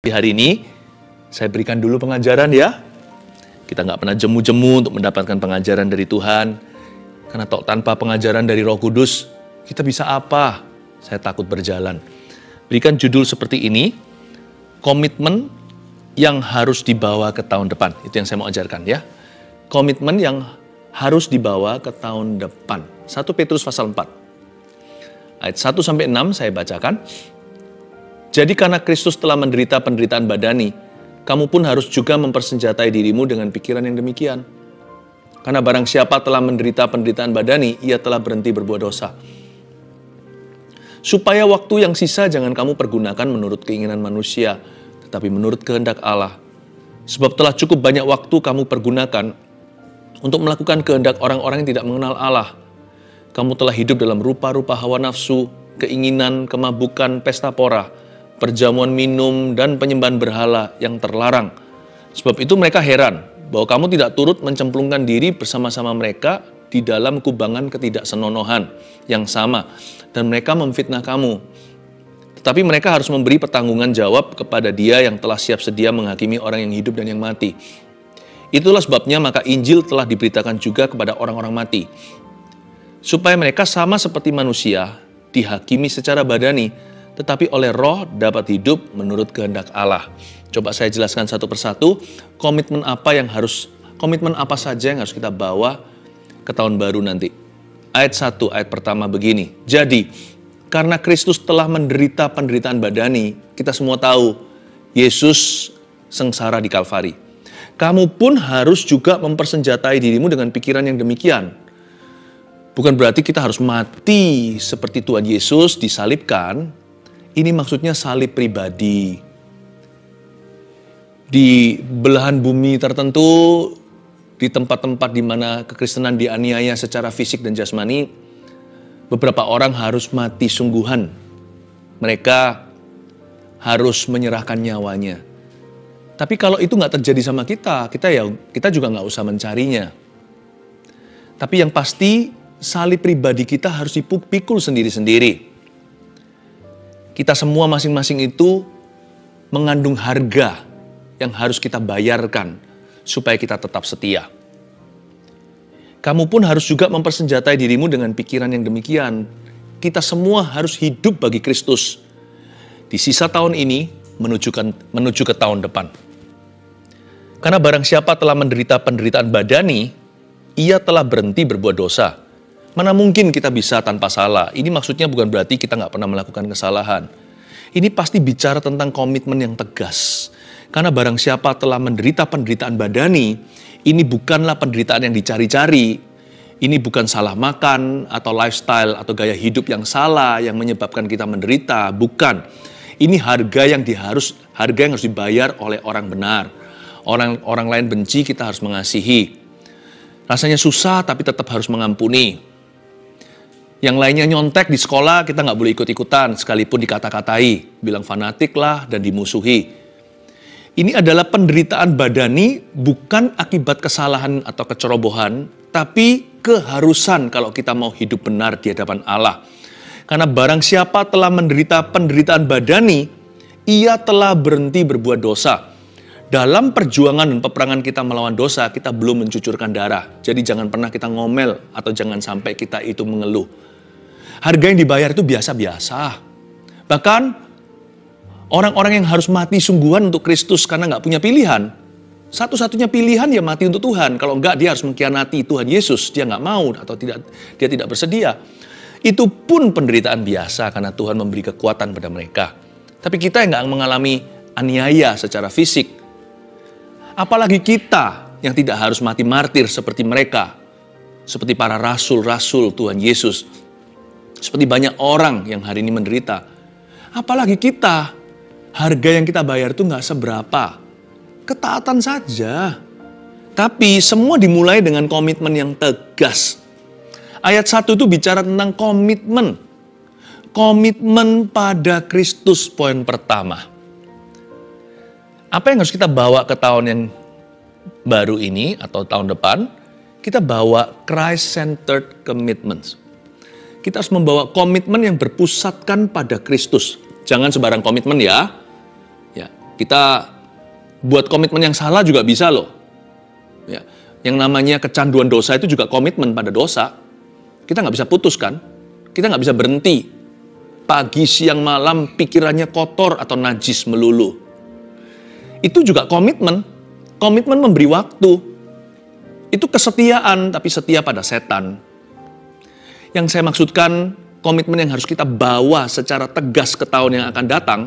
Hari ini saya berikan dulu pengajaran ya. Kita nggak pernah jemu-jemu untuk mendapatkan pengajaran dari Tuhan. Karena tanpa pengajaran dari Roh Kudus, kita bisa apa? Saya takut berjalan. Berikan judul seperti ini, komitmen yang harus dibawa ke tahun depan. Itu yang saya mau ajarkan ya. Komitmen yang harus dibawa ke tahun depan. 1 Petrus pasal 4. Ayat 1-6 saya bacakan. Jadi karena Kristus telah menderita penderitaan badani, kamu pun harus juga mempersenjatai dirimu dengan pikiran yang demikian. Karena barang siapa telah menderita penderitaan badani, ia telah berhenti berbuat dosa. Supaya waktu yang sisa jangan kamu pergunakan menurut keinginan manusia, tetapi menurut kehendak Allah. Sebab telah cukup banyak waktu kamu pergunakan untuk melakukan kehendak orang-orang yang tidak mengenal Allah. Kamu telah hidup dalam rupa-rupa hawa nafsu, keinginan, kemabukan, pesta pora, perjamuan minum, dan penyembahan berhala yang terlarang. Sebab itu mereka heran bahwa kamu tidak turut mencemplungkan diri bersama-sama mereka di dalam kubangan ketidaksenonohan yang sama. Dan mereka memfitnah kamu. Tetapi mereka harus memberi pertanggungan jawab kepada Dia yang telah siap sedia menghakimi orang yang hidup dan yang mati. Itulah sebabnya maka Injil telah diberitakan juga kepada orang-orang mati. Supaya mereka sama seperti manusia, dihakimi secara badani, tetapi oleh Roh dapat hidup menurut kehendak Allah. Coba saya jelaskan satu persatu, komitmen apa saja yang harus kita bawa ke tahun baru nanti. Ayat 1, ayat pertama begini. Jadi, karena Kristus telah menderita penderitaan badani, kita semua tahu, Yesus sengsara di Kalvari. Kamu pun harus juga mempersenjatai dirimu dengan pikiran yang demikian. Bukan berarti kita harus mati seperti Tuhan Yesus disalibkan. Ini maksudnya salib pribadi. Di belahan bumi tertentu, di tempat-tempat di mana kekristenan dianiaya secara fisik dan jasmani, beberapa orang harus mati sungguhan. Mereka harus menyerahkan nyawanya. Tapi kalau itu nggak terjadi sama kita juga nggak usah mencarinya. Tapi yang pasti, salib pribadi kita harus dipikul sendiri-sendiri. Kita semua masing-masing itu mengandung harga yang harus kita bayarkan supaya kita tetap setia. Kamu pun harus juga mempersenjatai dirimu dengan pikiran yang demikian. Kita semua harus hidup bagi Kristus di sisa tahun ini menuju ke tahun depan. Karena barang siapa telah menderita penderitaan badani, ia telah berhenti berbuat dosa. Mana mungkin kita bisa tanpa salah? Ini maksudnya bukan berarti kita nggak pernah melakukan kesalahan. Ini pasti bicara tentang komitmen yang tegas. Karena barang siapa telah menderita penderitaan badani, ini bukanlah penderitaan yang dicari-cari. Ini bukan salah makan atau lifestyle atau gaya hidup yang salah yang menyebabkan kita menderita. Bukan. Ini harga yang harus dibayar oleh orang benar. Orang lain benci, kita harus mengasihi. Rasanya susah tapi tetap harus mengampuni. Yang lainnya nyontek di sekolah, kita nggak boleh ikut-ikutan, sekalipun dikata-katai, bilang fanatik lah dan dimusuhi. Ini adalah penderitaan badani bukan akibat kesalahan atau kecerobohan, tapi keharusan kalau kita mau hidup benar di hadapan Allah. Karena barang siapa telah menderita penderitaan badani, ia telah berhenti berbuat dosa. Dalam perjuangan dan peperangan kita melawan dosa, kita belum mencucurkan darah. Jadi jangan pernah kita ngomel atau jangan sampai kita itu mengeluh. Harga yang dibayar itu biasa-biasa. Bahkan orang-orang yang harus mati sungguhan untuk Kristus karena nggak punya pilihan. Satu-satunya pilihan ya mati untuk Tuhan. Kalau enggak dia harus mengkhianati Tuhan Yesus. Dia nggak mau atau dia tidak bersedia. Itu pun penderitaan biasa karena Tuhan memberi kekuatan pada mereka. Tapi kita yang nggak mengalami aniaya secara fisik. Apalagi kita yang tidak harus mati martir seperti mereka. Seperti para rasul-rasul Tuhan Yesus. Seperti banyak orang yang hari ini menderita. Apalagi kita, harga yang kita bayar itu nggak seberapa. Ketaatan saja. Tapi semua dimulai dengan komitmen yang tegas. Ayat 1 itu bicara tentang komitmen. Komitmen pada Kristus poin pertama. Apa yang harus kita bawa ke tahun yang baru ini atau tahun depan? Kita bawa Christ-centered commitments. Kita harus membawa komitmen yang berpusatkan pada Kristus. Jangan sembarang komitmen ya. Kita buat komitmen yang salah juga bisa loh. Ya, yang namanya kecanduan dosa itu juga komitmen pada dosa. Kita nggak bisa putuskan, kita nggak bisa berhenti. Pagi, siang, malam pikirannya kotor atau najis melulu. Itu juga komitmen memberi waktu. Itu kesetiaan, tapi setia pada setan. Yang saya maksudkan, komitmen yang harus kita bawa secara tegas ke tahun yang akan datang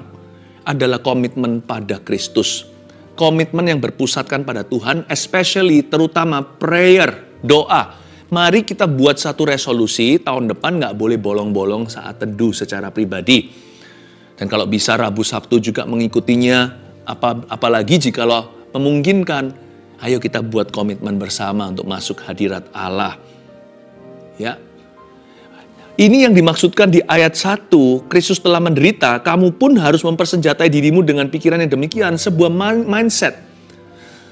adalah komitmen pada Kristus. Komitmen yang berpusatkan pada Tuhan, especially terutama prayer, doa. Mari kita buat satu resolusi, tahun depan nggak boleh bolong-bolong saat teduh secara pribadi. Dan kalau bisa Rabu Sabtu juga mengikutinya, apalagi jikalau memungkinkan, ayo kita buat komitmen bersama untuk masuk hadirat Allah. Ya. Ini yang dimaksudkan di ayat 1, Kristus telah menderita, kamu pun harus mempersenjatai dirimu dengan pikiran yang demikian, sebuah mindset,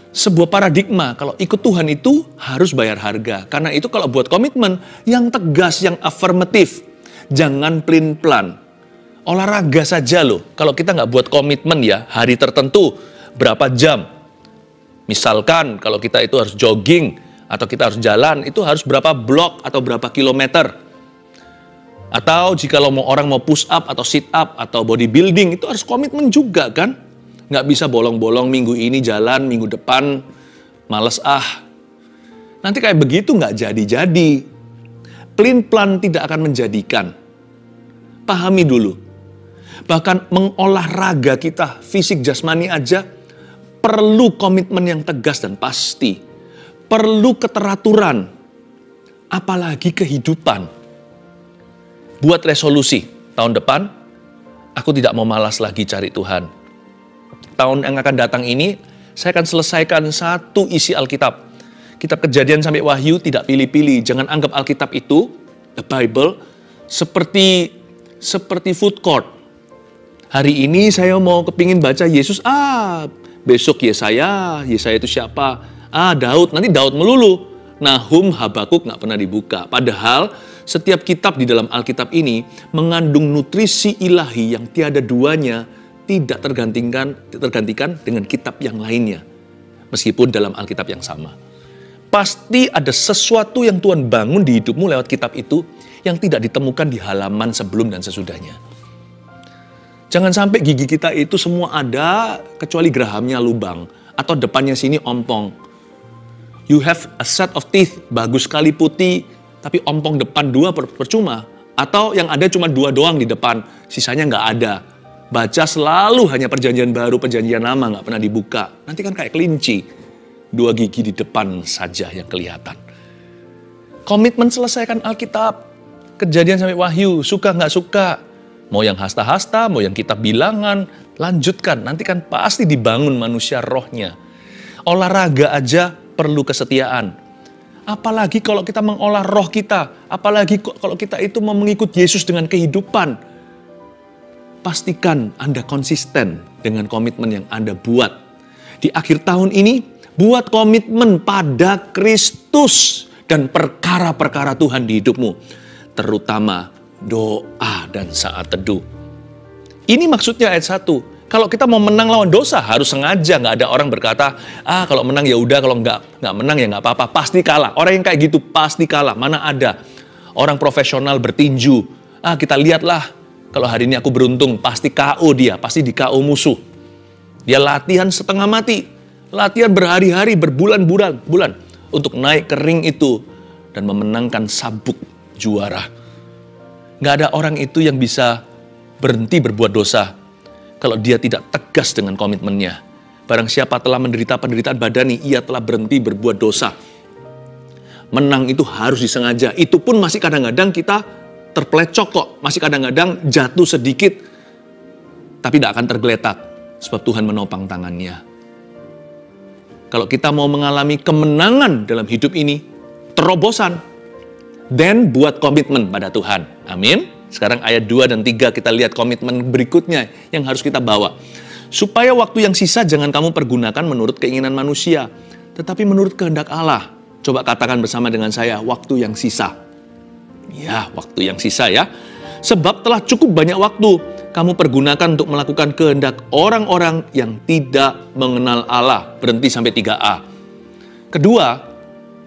sebuah paradigma. Kalau ikut Tuhan itu harus bayar harga. Karena itu kalau buat komitmen yang tegas, yang afirmatif, jangan pelin-pelan. Olahraga saja loh, kalau kita nggak buat komitmen ya, hari tertentu, berapa jam. Misalkan kalau kita itu harus jogging, atau kita harus jalan, itu harus berapa blok atau berapa kilometer. Atau jika orang mau push up atau sit up atau bodybuilding, itu harus komitmen juga kan. Nggak bisa bolong-bolong minggu ini jalan, minggu depan males Nanti kayak begitu nggak jadi-jadi. Pelin-pelan tidak akan menjadikan. Pahami dulu. Bahkan mengolah raga kita, fisik jasmani aja, perlu komitmen yang tegas dan pasti. Perlu keteraturan. Apalagi kehidupan. Buat resolusi, tahun depan, aku tidak mau malas lagi cari Tuhan. Tahun yang akan datang ini, saya akan selesaikan satu isi Alkitab. Kitab Kejadian sampai Wahyu tidak pilih-pilih. Jangan anggap Alkitab itu, the Bible, seperti food court. Hari ini saya mau kepingin baca Yesus, besok Yesaya itu siapa? Daud, nanti Daud melulu. Nahum, Habakuk nggak pernah dibuka. Padahal setiap kitab di dalam Alkitab ini mengandung nutrisi ilahi yang tiada duanya, tidak tergantikan dengan kitab yang lainnya. Meskipun dalam Alkitab yang sama. Pasti ada sesuatu yang Tuhan bangun di hidupmu lewat kitab itu yang tidak ditemukan di halaman sebelum dan sesudahnya. Jangan sampai gigi kita itu semua ada kecuali gerahamnya lubang atau depannya sini ompong. You have a set of teeth, bagus sekali putih, tapi ompong depan 2 percuma. Atau yang ada cuma 2 doang di depan, sisanya nggak ada. Baca selalu hanya perjanjian baru, perjanjian lama, nggak pernah dibuka. Nanti kan kayak kelinci, 2 gigi di depan saja yang kelihatan. Komitmen selesaikan Alkitab, Kejadian sampai Wahyu, suka nggak suka. Mau yang hasta-hasta, mau yang kitab bilangan, lanjutkan. Nanti kan pasti dibangun manusia rohnya. Olahraga aja perlu kesetiaan. Apalagi kalau kita mengolah roh kita. Apalagi kalau kita itu mau mengikut Yesus dengan kehidupan. Pastikan Anda konsisten dengan komitmen yang Anda buat. Di akhir tahun ini, buat komitmen pada Kristus dan perkara-perkara Tuhan di hidupmu. Terutama doa dan saat teduh. Ini maksudnya ayat 1. Kalau kita mau menang lawan dosa harus sengaja. Nggak ada orang berkata, kalau menang ya udah, kalau nggak menang ya nggak apa-apa. Pasti kalah. Orang yang kayak gitu pasti kalah. Mana ada orang profesional bertinju. Kita lihatlah, kalau hari ini aku beruntung, pasti KO dia, pasti di KO musuh. Dia latihan setengah mati, latihan berhari-hari, berbulan-bulan untuk naik ke ring itu dan memenangkan sabuk juara. Nggak ada orang itu yang bisa berhenti berbuat dosa kalau dia tidak tegas dengan komitmennya. Barang siapa telah menderita penderitaan badani, ia telah berhenti berbuat dosa. Menang itu harus disengaja. Itu pun masih kadang-kadang kita terpelecok kok. Masih kadang-kadang jatuh sedikit. Tapi tidak akan tergeletak. Sebab Tuhan menopang tangannya. Kalau kita mau mengalami kemenangan dalam hidup ini, terobosan. Dan buat komitmen pada Tuhan. Amin. Sekarang ayat 2 dan 3 kita lihat komitmen berikutnya yang harus kita bawa. Supaya waktu yang sisa jangan kamu pergunakan menurut keinginan manusia, tetapi menurut kehendak Allah. Coba katakan bersama dengan saya, waktu yang sisa. Ya, waktu yang sisa ya. Sebab telah cukup banyak waktu. kamu pergunakan untuk melakukan kehendak orang-orang yang tidak mengenal Allah. Berhenti sampai 3A. Kedua,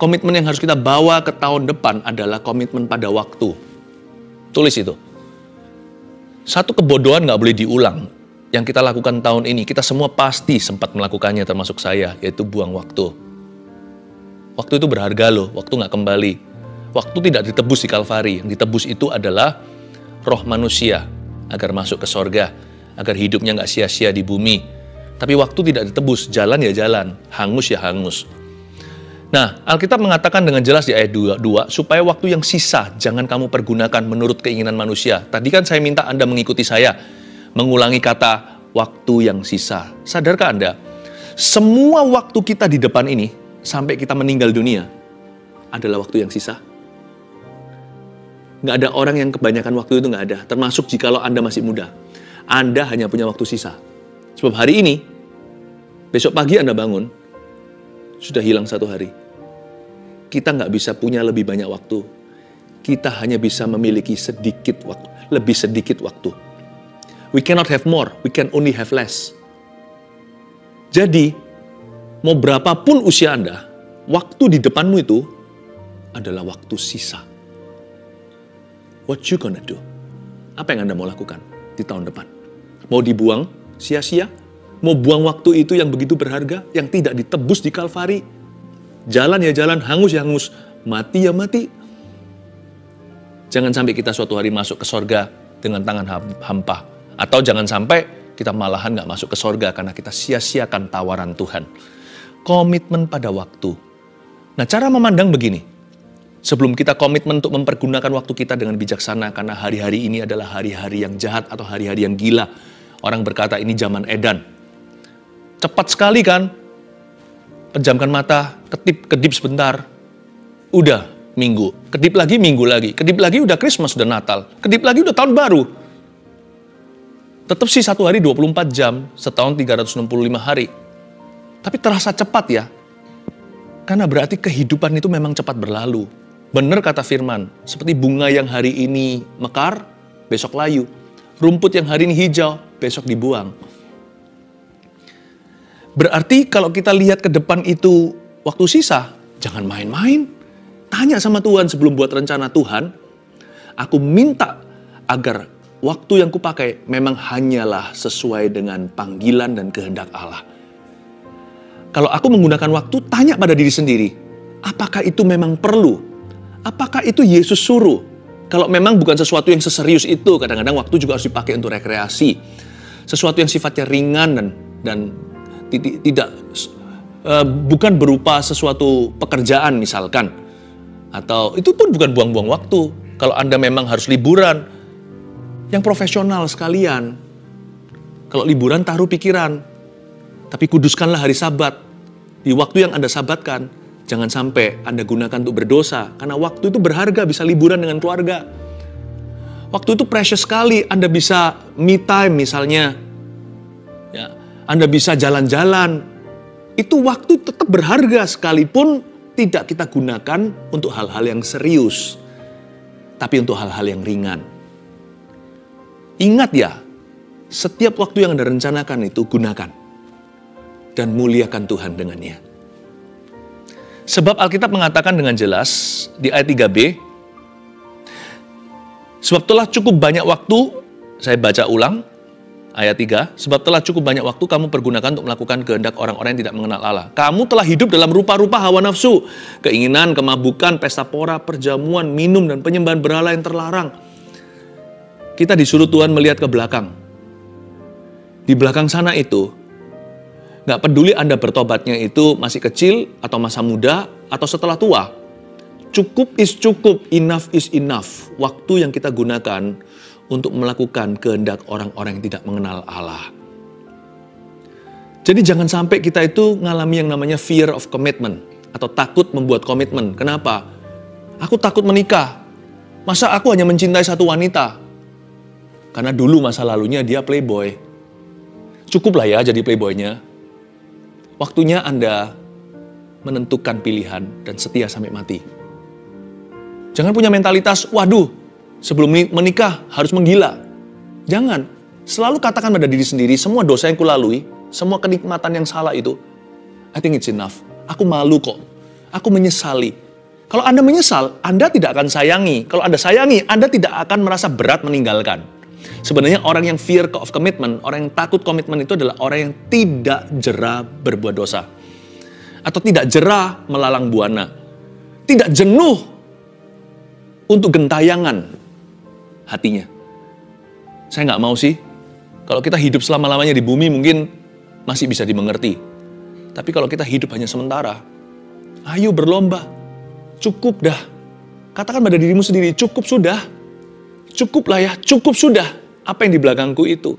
komitmen yang harus kita bawa ke tahun depan adalah komitmen pada waktu. Tulis itu. Satu kebodohan nggak boleh diulang. Yang kita lakukan tahun ini, kita semua pasti sempat melakukannya, termasuk saya, yaitu buang waktu. Waktu itu berharga loh, waktu nggak kembali. Waktu tidak ditebus di Kalvari. Yang ditebus itu adalah roh manusia, agar masuk ke sorga, agar hidupnya nggak sia-sia di bumi. Tapi waktu tidak ditebus, jalan ya jalan, hangus ya hangus. Nah, Alkitab mengatakan dengan jelas di ayat 22, supaya waktu yang sisa jangan kamu pergunakan menurut keinginan manusia. Tadi kan saya minta Anda mengikuti saya, mengulangi kata waktu yang sisa. Sadarkah Anda? Semua waktu kita di depan ini, sampai kita meninggal dunia, adalah waktu yang sisa. Nggak ada orang yang kebanyakan waktu itu, nggak ada. Termasuk jikalau Anda masih muda. Anda hanya punya waktu sisa. Sebab hari ini, besok pagi Anda bangun, sudah hilang 1 hari. Kita nggak bisa punya lebih banyak waktu. Kita hanya bisa memiliki sedikit waktu, lebih sedikit waktu. We cannot have more, we can only have less. Jadi, mau berapapun usia Anda, waktu di depanmu itu adalah waktu sisa. What you gonna do? Apa yang Anda mau lakukan di tahun depan? Mau dibuang sia-sia? Mau buang waktu itu yang begitu berharga, yang tidak ditebus di Kalvari? Jalan ya jalan, hangus ya hangus, mati ya mati. Jangan sampai kita suatu hari masuk ke sorga dengan tangan hampa. Atau jangan sampai kita malahan gak masuk ke sorga karena kita sia-siakan tawaran Tuhan. Komitmen pada waktu. Nah, cara memandang begini. Sebelum kita komitmen untuk mempergunakan waktu kita dengan bijaksana, karena hari-hari ini adalah hari-hari yang jahat atau hari-hari yang gila. Orang berkata ini zaman edan. Cepat sekali kan? Pejamkan mata, kedip sebentar. Udah minggu, kedip lagi minggu lagi. Kedip lagi udah Christmas, udah Natal. Kedip lagi udah tahun baru. Tetap sih 1 hari 24 jam, setahun 365 hari. Tapi terasa cepat ya. Karena berarti kehidupan itu memang cepat berlalu. Benar kata firman, seperti bunga yang hari ini mekar, besok layu. Rumput yang hari ini hijau, besok dibuang. Berarti kalau kita lihat ke depan itu waktu sisa, jangan main-main. Tanya sama Tuhan sebelum buat rencana. Tuhan, aku minta agar waktu yang kupakai memang hanyalah sesuai dengan panggilan dan kehendak Allah. Kalau aku menggunakan waktu, tanya pada diri sendiri, apakah itu memang perlu? Apakah itu Yesus suruh? Kalau memang bukan sesuatu yang seserius itu, kadang-kadang waktu juga harus dipakai untuk rekreasi. Sesuatu yang sifatnya ringan dan tidak bukan berupa sesuatu pekerjaan misalkan, atau itu pun bukan buang-buang waktu. Kalau Anda memang harus liburan, yang profesional sekalian. Kalau liburan taruh pikiran, tapi kuduskanlah hari Sabat. Di waktu yang Anda sabatkan, jangan sampai Anda gunakan untuk berdosa, karena waktu itu berharga, bisa liburan dengan keluarga. Waktu itu precious sekali, Anda bisa me time misalnya. Ya, Anda bisa jalan-jalan. Itu waktu tetap berharga sekalipun tidak kita gunakan untuk hal-hal yang serius, tapi untuk hal-hal yang ringan. Ingat ya, setiap waktu yang Anda rencanakan itu gunakan dan muliakan Tuhan dengannya. Sebab Alkitab mengatakan dengan jelas di ayat 3b, sebab telah cukup banyak waktu, saya baca ulang, ayat 3, sebab telah cukup banyak waktu kamu pergunakan untuk melakukan kehendak orang-orang yang tidak mengenal Allah. Kamu telah hidup dalam rupa-rupa hawa nafsu, keinginan, kemabukan, pesta pora, perjamuan, minum, dan penyembahan berhala yang terlarang. Kita disuruh Tuhan melihat ke belakang. Di belakang sana itu, gak peduli Anda bertobatnya itu masih kecil, atau masa muda, atau setelah tua. Cukup is cukup, enough is enough. Waktu yang kita gunakan untuk melakukan kehendak orang-orang yang tidak mengenal Allah. Jadi jangan sampai kita itu ngalami yang namanya fear of commitment, atau takut membuat komitmen. Kenapa? Aku takut menikah. Masa aku hanya mencintai satu wanita? Karena dulu masa lalunya dia playboy. Cukuplah ya jadi playboynya. Waktunya Anda menentukan pilihan dan setia sampai mati. Jangan punya mentalitas, waduh, sebelum menikah harus menggila. Jangan. Selalu katakan pada diri sendiri, semua dosa yang kulalui, semua kenikmatan yang salah itu, I think it's enough. Aku malu kok. Aku menyesali. Kalau Anda menyesal, Anda tidak akan sayangi. Kalau Anda sayangi, Anda tidak akan merasa berat meninggalkan. Sebenarnya orang yang fear of commitment, orang yang takut komitmen itu adalah orang yang tidak jera berbuat dosa. Atau tidak jera melalang buana. Tidak jenuh untuk gentayangan hatinya. Saya nggak mau sih, kalau kita hidup selama-lamanya di bumi mungkin masih bisa dimengerti. Tapi kalau kita hidup hanya sementara, ayo berlomba. Cukup dah. Katakan pada dirimu sendiri, cukup sudah. Cukuplah ya, cukup sudah. Apa yang di belakangku itu?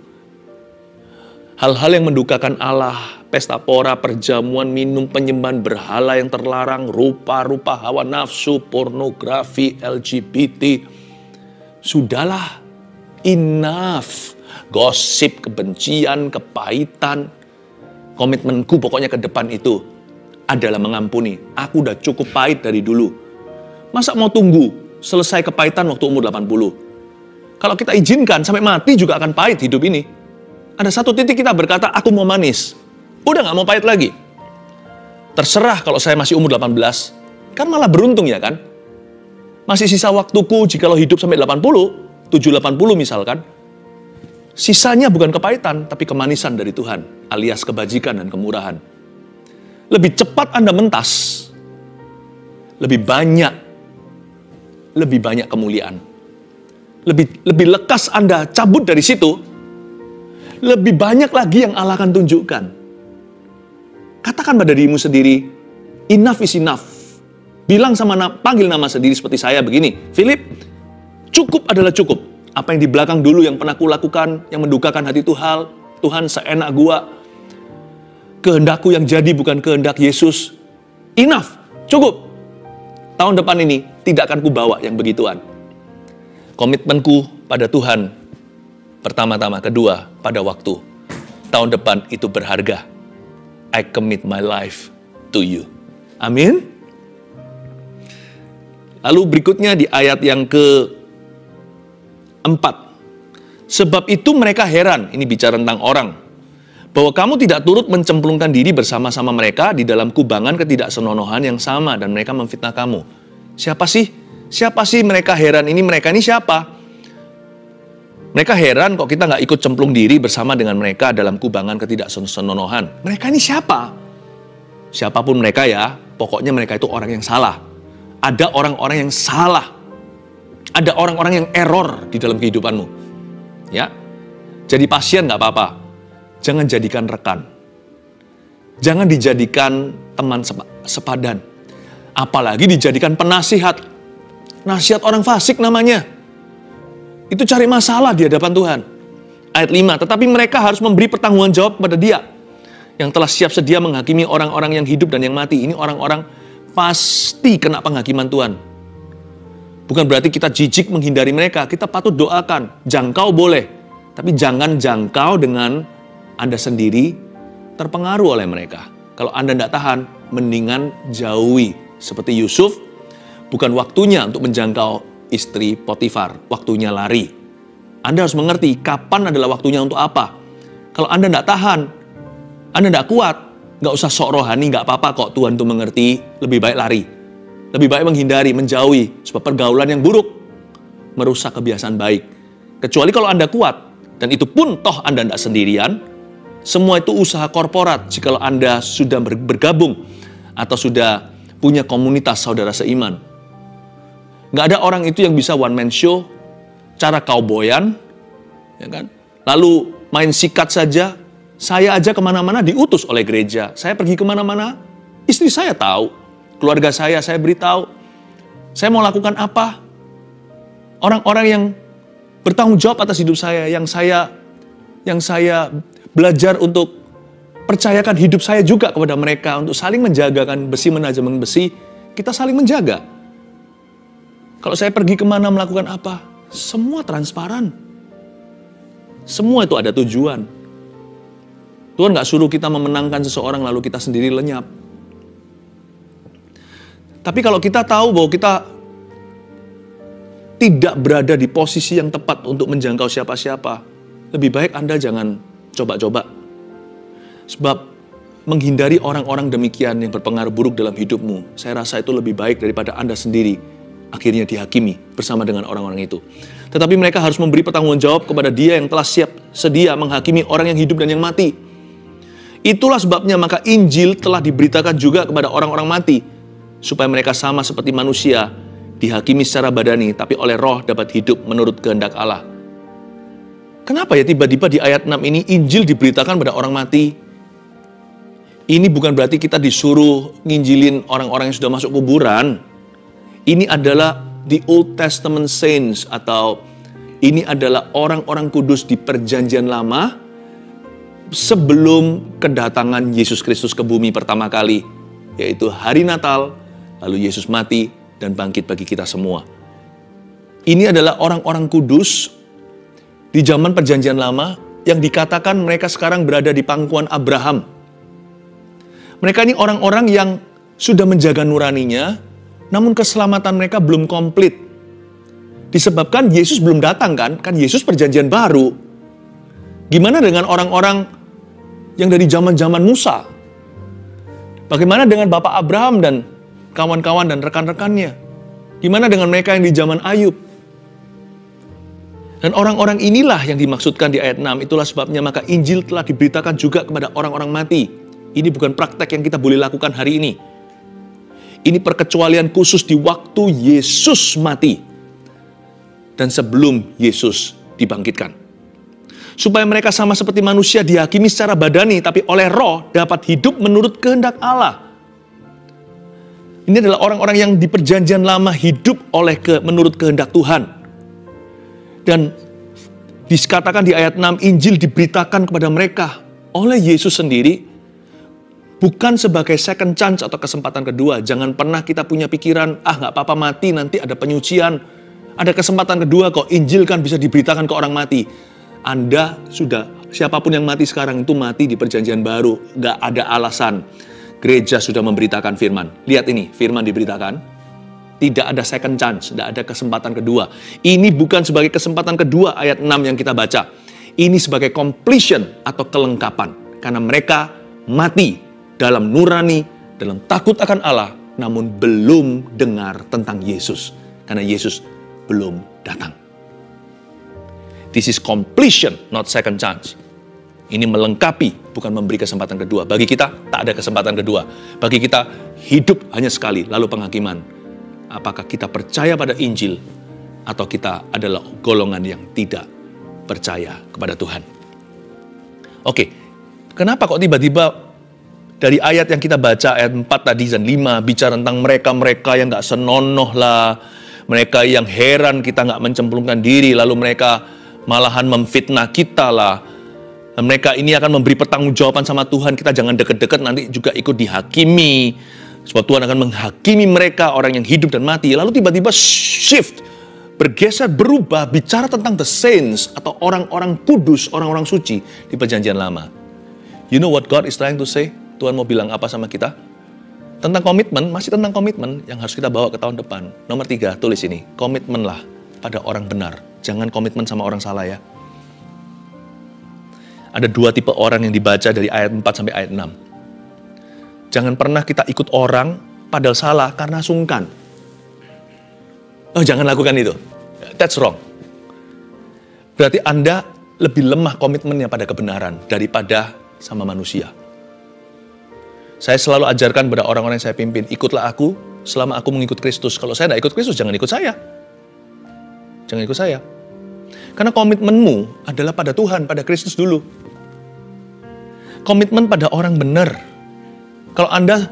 Hal-hal yang mendukakan Allah, pesta pora, perjamuan, minum, penyembahan berhala yang terlarang, rupa-rupa hawa nafsu, pornografi, LGBT. Sudahlah, enough. Gosip, kebencian, kepahitan. Komitmenku pokoknya ke depan itu adalah mengampuni. Aku udah cukup pahit dari dulu. Masa mau tunggu selesai kepahitan waktu umur 80? Kalau kita izinkan sampai mati juga akan pahit hidup ini. Ada satu titik kita berkata, aku mau manis. Udah gak mau pahit lagi. Terserah kalau saya masih umur 18. Kan malah beruntung ya kan? Masih sisa waktuku jikalau hidup sampai 80, 780 misalkan. Sisanya bukan kepahitan, tapi kemanisan dari Tuhan, alias kebajikan dan kemurahan. Lebih cepat Anda mentas, lebih banyak kemuliaan. Lebih lekas Anda cabut dari situ, lebih banyak lagi yang Allah akan tunjukkan. Katakan pada dirimu sendiri, enough is enough. Bilang panggil nama sendiri seperti saya begini, Philip, cukup adalah cukup. Apa yang di belakang dulu yang pernah kulakukan, yang mendukakan hati Tuhan seenak gua. Kehendakku yang jadi bukan kehendak Yesus. Enough, cukup. Tahun depan ini tidak akan kubawa yang begituan. Komitmenku pada Tuhan, pertama-tama. Kedua, pada waktu. Tahun depan itu berharga. I commit my life to you. Amin. Lalu berikutnya di ayat yang ke-4. Sebab itu mereka heran, ini bicara tentang orang, bahwa kamu tidak turut mencemplungkan diri bersama-sama mereka di dalam kubangan ketidaksenonohan yang sama dan mereka memfitnah kamu. Siapa sih? Siapa sih mereka heran ini? Mereka ini siapa? Mereka heran kok kita nggak ikut cemplung diri bersama dengan mereka dalam kubangan ketidaksenonohan. Mereka ini siapa? Siapapun mereka ya, pokoknya mereka itu orang yang salah. Ada orang-orang yang salah. Ada orang-orang yang error di dalam kehidupanmu. Ya, jadi pasien nggak apa-apa. Jangan jadikan rekan. Jangan dijadikan teman sepadan. Apalagi dijadikan penasihat. Nasihat orang fasik namanya. Itu cari masalah di hadapan Tuhan. Ayat 5, tetapi mereka harus memberi pertanggungan jawab kepada Dia yang telah siap sedia menghakimi orang-orang yang hidup dan yang mati. Ini orang-orang pasti kena penghakiman Tuhan. Bukan berarti kita jijik menghindari mereka. Kita patut doakan. Jangkau boleh. Tapi jangan jangkau dengan Anda sendiri terpengaruh oleh mereka. Kalau Anda tidak tahan, mendingan jauhi. Seperti Yusuf, bukan waktunya untuk menjangkau istri Potifar. Waktunya lari. Anda harus mengerti kapan adalah waktunya untuk apa. Kalau Anda tidak tahan, Anda tidak kuat, nggak usah sok rohani, nggak apa-apa kok Tuhan tuh mengerti. Lebih baik lari. Lebih baik menghindari, menjauhi. Sebab pergaulan yang buruk merusak kebiasaan baik. Kecuali kalau Anda kuat. Dan itu pun toh Anda tidak sendirian. Semua itu usaha korporat. Jikalau Anda sudah bergabung atau sudah punya komunitas saudara seiman. Nggak ada orang itu yang bisa one man show, cara cowboyan, ya kan? Lalu main sikat saja. Saya aja kemana-mana diutus oleh gereja. Saya pergi kemana-mana, istri saya tahu. Keluarga saya beritahu. Saya mau lakukan apa? Orang-orang yang bertanggung jawab atas hidup saya, yang saya belajar untuk percayakan hidup saya juga kepada mereka, untuk saling menjagakan besi menajam besi, kita saling menjaga. Kalau saya pergi kemana, melakukan apa, semua transparan. Semua itu ada tujuan. Tuhan gak suruh kita memenangkan seseorang lalu kita sendiri lenyap. Tapi kalau kita tahu bahwa kita tidak berada di posisi yang tepat untuk menjangkau siapa-siapa, lebih baik Anda jangan coba-coba. Sebab menghindari orang-orang demikian yang berpengaruh buruk dalam hidupmu, saya rasa itu lebih baik daripada Anda sendiri akhirnya dihakimi bersama dengan orang-orang itu. Tetapi mereka harus memberi pertanggungjawab kepada Dia yang telah sedia menghakimi orang yang hidup dan yang mati. Itulah sebabnya maka Injil telah diberitakan juga kepada orang-orang mati, supaya mereka sama seperti manusia, dihakimi secara badani, tapi oleh roh dapat hidup menurut kehendak Allah. Kenapa ya tiba-tiba di ayat 6 ini Injil diberitakan pada orang mati? Ini bukan berarti kita disuruh nginjilin orang-orang yang sudah masuk kuburan. Ini adalah the Old Testament saints, atau ini adalah orang-orang kudus di perjanjian lama sebelum kedatangan Yesus Kristus ke bumi pertama kali, yaitu hari Natal, lalu Yesus mati dan bangkit bagi kita semua. Ini adalah orang-orang kudus di zaman perjanjian lama yang dikatakan mereka sekarang berada di pangkuan Abraham. Mereka ini orang-orang yang sudah menjaga nuraninya, namun keselamatan mereka belum komplit. Disebabkan Yesus belum datang kan Yesus perjanjian baru. Gimana dengan orang-orang yang dari zaman-zaman Musa? Bagaimana dengan Bapak Abraham dan kawan-kawan dan rekan-rekannya? Gimana dengan mereka yang di zaman Ayub? Dan orang-orang inilah yang dimaksudkan di ayat 6. Itulah sebabnya maka Injil telah diberitakan juga kepada orang-orang mati. Ini bukan praktek yang kita boleh lakukan hari ini. Ini perkecualian khusus di waktu Yesus mati dan sebelum Yesus dibangkitkan. Supaya mereka sama seperti manusia dihakimi secara badani, tapi oleh roh dapat hidup menurut kehendak Allah. Ini adalah orang-orang yang di perjanjian lama hidup menurut kehendak Tuhan. Dan dikatakan di ayat 6, Injil diberitakan kepada mereka oleh Yesus sendiri, bukan sebagai second chance atau kesempatan kedua. Jangan pernah kita punya pikiran, nggak apa-apa mati, nanti ada penyucian. Ada kesempatan kedua kok, Injil kan bisa diberitakan ke orang mati. Anda sudah, siapapun yang mati sekarang itu mati di perjanjian baru. Nggak ada alasan. Gereja sudah memberitakan firman. Lihat ini, firman diberitakan. Tidak ada second chance, tidak ada kesempatan kedua. Ini bukan sebagai kesempatan kedua ayat 6 yang kita baca. Ini sebagai completion atau kelengkapan. Karena mereka mati dalam nurani, dalam takut akan Allah, namun belum dengar tentang Yesus. Karena Yesus belum datang. This is completion, not second chance. Ini melengkapi, bukan memberi kesempatan kedua. Bagi kita, tak ada kesempatan kedua. Bagi kita, hidup hanya sekali, lalu penghakiman. Apakah kita percaya pada Injil, atau kita adalah golongan yang tidak percaya kepada Tuhan. Oke, kenapa kok tiba-tiba dari ayat yang kita baca, ayat 4 tadi dan 5, bicara tentang mereka-mereka yang gak senonoh lah, mereka yang heran kita gak mencemplungkan diri, lalu mereka malahan memfitnah kita lah. Mereka ini akan memberi pertanggungjawaban sama Tuhan, kita jangan deket-deket nanti juga ikut dihakimi. Sebab Tuhan akan menghakimi mereka, orang yang hidup dan mati. Lalu tiba-tiba shift, bergeser, berubah, bicara tentang the saints, atau orang-orang kudus, orang-orang suci di perjanjian lama. You know what God is trying to say? Tuhan mau bilang apa sama kita? Tentang komitmen, masih tentang komitmen yang harus kita bawa ke tahun depan. Nomor 3, tulis ini, komitmenlah pada orang benar. Jangan komitmen sama orang salah ya. Ada 2 tipe orang yang dibaca dari ayat 4 sampai ayat 6. Jangan pernah kita ikut orang padahal salah karena sungkan. Jangan lakukan itu. That's wrong. Berarti Anda lebih lemah komitmennya pada kebenaran daripada sama manusia. Saya selalu ajarkan pada orang-orang yang saya pimpin, ikutlah aku selama aku mengikut Kristus. Kalau saya tidak ikut Kristus, jangan ikut saya. Jangan ikut saya. Karena komitmenmu adalah pada Tuhan, pada Kristus dulu. Komitmen pada orang benar. Kalau Anda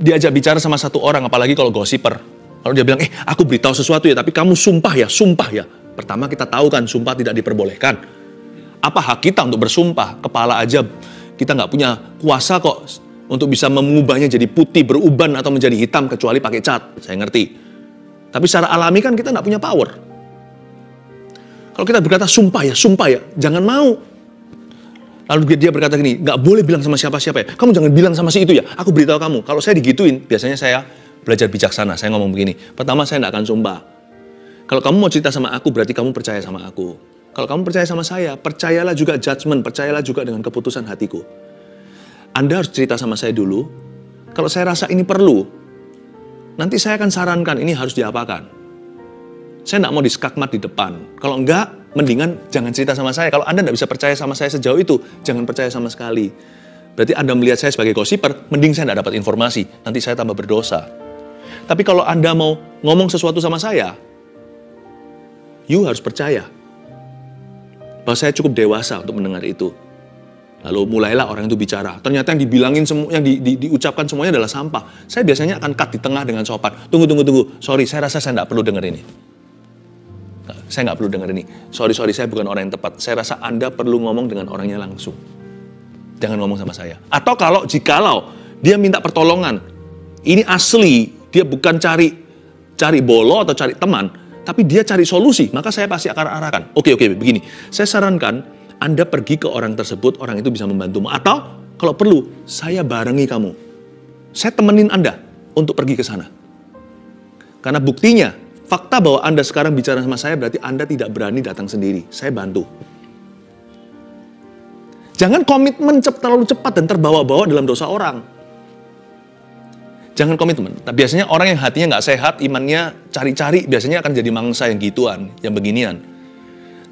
diajak bicara sama satu orang, apalagi kalau gosiper, kalau dia bilang, aku beritahu sesuatu ya, tapi kamu sumpah ya. Pertama kita tahu kan, sumpah tidak diperbolehkan. Apa hak kita untuk bersumpah? Kepala aja kita nggak punya kuasa kok untuk bisa mengubahnya jadi putih, beruban, atau menjadi hitam, kecuali pakai cat. Saya ngerti. Tapi secara alami kan kita nggak punya power. Kalau kita berkata, sumpah ya, jangan mau. Lalu dia berkata gini, nggak boleh bilang sama siapa-siapa ya. Kamu jangan bilang sama si itu ya, aku beritahu kamu. Kalau saya digituin, biasanya saya belajar bijaksana. Saya ngomong begini, pertama saya nggak akan sumpah. Kalau kamu mau cerita sama aku, berarti kamu percaya sama aku. Kalau kamu percaya sama saya, percayalah juga judgment, percayalah juga dengan keputusan hatiku. Anda harus cerita sama saya dulu. Kalau saya rasa ini perlu, nanti saya akan sarankan ini harus diapakan. Saya nggak mau diskakmat di depan. Kalau enggak, mendingan jangan cerita sama saya. Kalau Anda nggak bisa percaya sama saya sejauh itu, jangan percaya sama sekali. Berarti Anda melihat saya sebagai gosiper, mending saya nggak dapat informasi. Nanti saya tambah berdosa. Tapi kalau Anda mau ngomong sesuatu sama saya, you harus percaya bahwa saya cukup dewasa untuk mendengar itu. Lalu mulailah orang itu bicara. Ternyata yang dibilangin yang diucapkan semuanya adalah sampah. Saya biasanya akan cut di tengah dengan sopan. Tunggu. Sorry, saya rasa saya nggak perlu dengar ini. Saya nggak perlu dengar ini. Sorry, saya bukan orang yang tepat. Saya rasa Anda perlu ngomong dengan orangnya langsung. Jangan ngomong sama saya. Atau jikalau dia minta pertolongan, ini asli, dia bukan cari bolo atau cari teman, tapi dia cari solusi, maka saya pasti akan arahkan. Oke, begini. Saya sarankan Anda pergi ke orang tersebut, orang itu bisa membantumu. Atau kalau perlu, saya barengi kamu. Saya temenin Anda untuk pergi ke sana. Karena buktinya, fakta bahwa Anda sekarang bicara sama saya berarti Anda tidak berani datang sendiri. Saya bantu. Jangan komitmen terlalu cepat dan terbawa-bawa dalam dosa orang. Jangan komitmen. Nah, biasanya orang yang hatinya nggak sehat, imannya cari-cari, biasanya akan jadi mangsa yang gituan, yang beginian.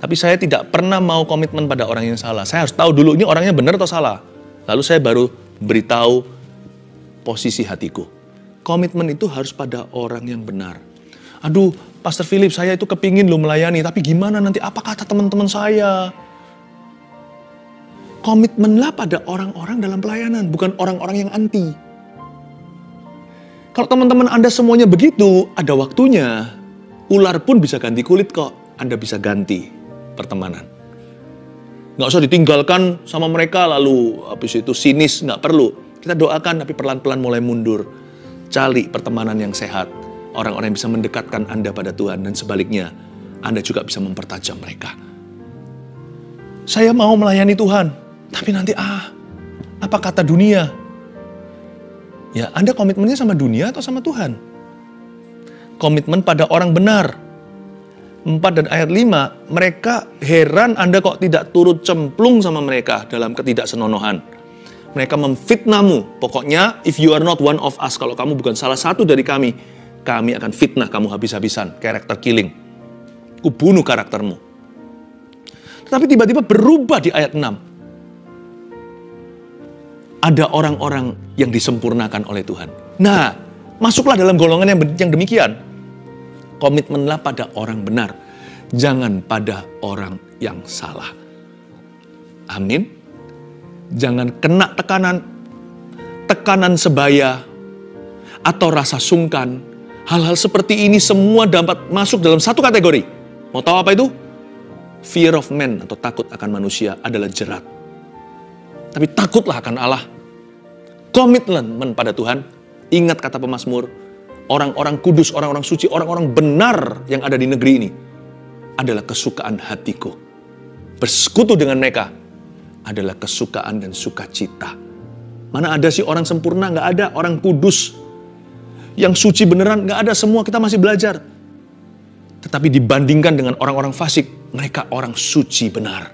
Tapi saya tidak pernah mau komitmen pada orang yang salah. Saya harus tahu dulu ini orangnya benar atau salah. Lalu saya baru beritahu posisi hatiku. Komitmen itu harus pada orang yang benar. Aduh, Pastor Philip, saya itu kepingin lo melayani, tapi gimana nanti apa kata teman-teman saya? Komitmenlah pada orang-orang dalam pelayanan, bukan orang-orang yang anti. Kalau teman-teman Anda semuanya begitu, ada waktunya. Ular pun bisa ganti kulit kok. Anda bisa ganti pertemanan. Nggak usah ditinggalkan sama mereka lalu habis itu sinis, nggak perlu. Kita doakan tapi pelan-pelan mulai mundur. Cari pertemanan yang sehat. Orang-orang yang bisa mendekatkan Anda pada Tuhan dan sebaliknya, Anda juga bisa mempertajam mereka. Saya mau melayani Tuhan, tapi nanti apa kata dunia? Ya, Anda komitmennya sama dunia atau sama Tuhan? Komitmen pada orang benar. 4 dan ayat 5, mereka heran Anda kok tidak turut cemplung sama mereka dalam ketidaksenonohan. Mereka memfitnahmu. Pokoknya, if you are not one of us, kalau kamu bukan salah satu dari kami akan fitnah kamu habis-habisan. Character killing. Kubunuh karaktermu. Tetapi tiba-tiba berubah di ayat 6. Ada orang-orang yang disempurnakan oleh Tuhan. Nah, masuklah dalam golongan yang demikian. Komitmenlah pada orang benar. Jangan pada orang yang salah. Amin. Jangan kena tekanan sebaya, atau rasa sungkan. Hal-hal seperti ini semua dapat masuk dalam satu kategori. Mau tahu apa itu? Fear of man atau takut akan manusia adalah jerat. Tapi takutlah akan Allah. Komitmen pada Tuhan. Ingat kata pemazmur, orang-orang kudus, orang-orang suci, orang-orang benar yang ada di negeri ini adalah kesukaan hatiku. Bersekutu dengan mereka adalah kesukaan dan sukacita. Mana ada sih orang sempurna? Nggak ada. Orang kudus yang suci beneran nggak ada. Semua kita masih belajar. Tetapi dibandingkan dengan orang-orang fasik, mereka orang suci benar.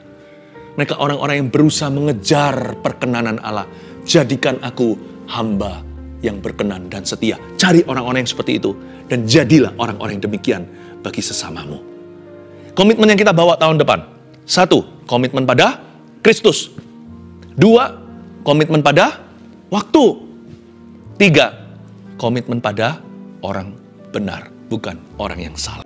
Mereka orang-orang yang berusaha mengejar perkenanan Allah. Jadikan aku hamba yang berkenan dan setia. Cari orang-orang yang seperti itu. Dan jadilah orang-orang yang demikian bagi sesamamu. Komitmen yang kita bawa tahun depan. 1, komitmen pada Kristus. 2, komitmen pada waktu. 3, komitmen pada orang benar, bukan orang yang salah.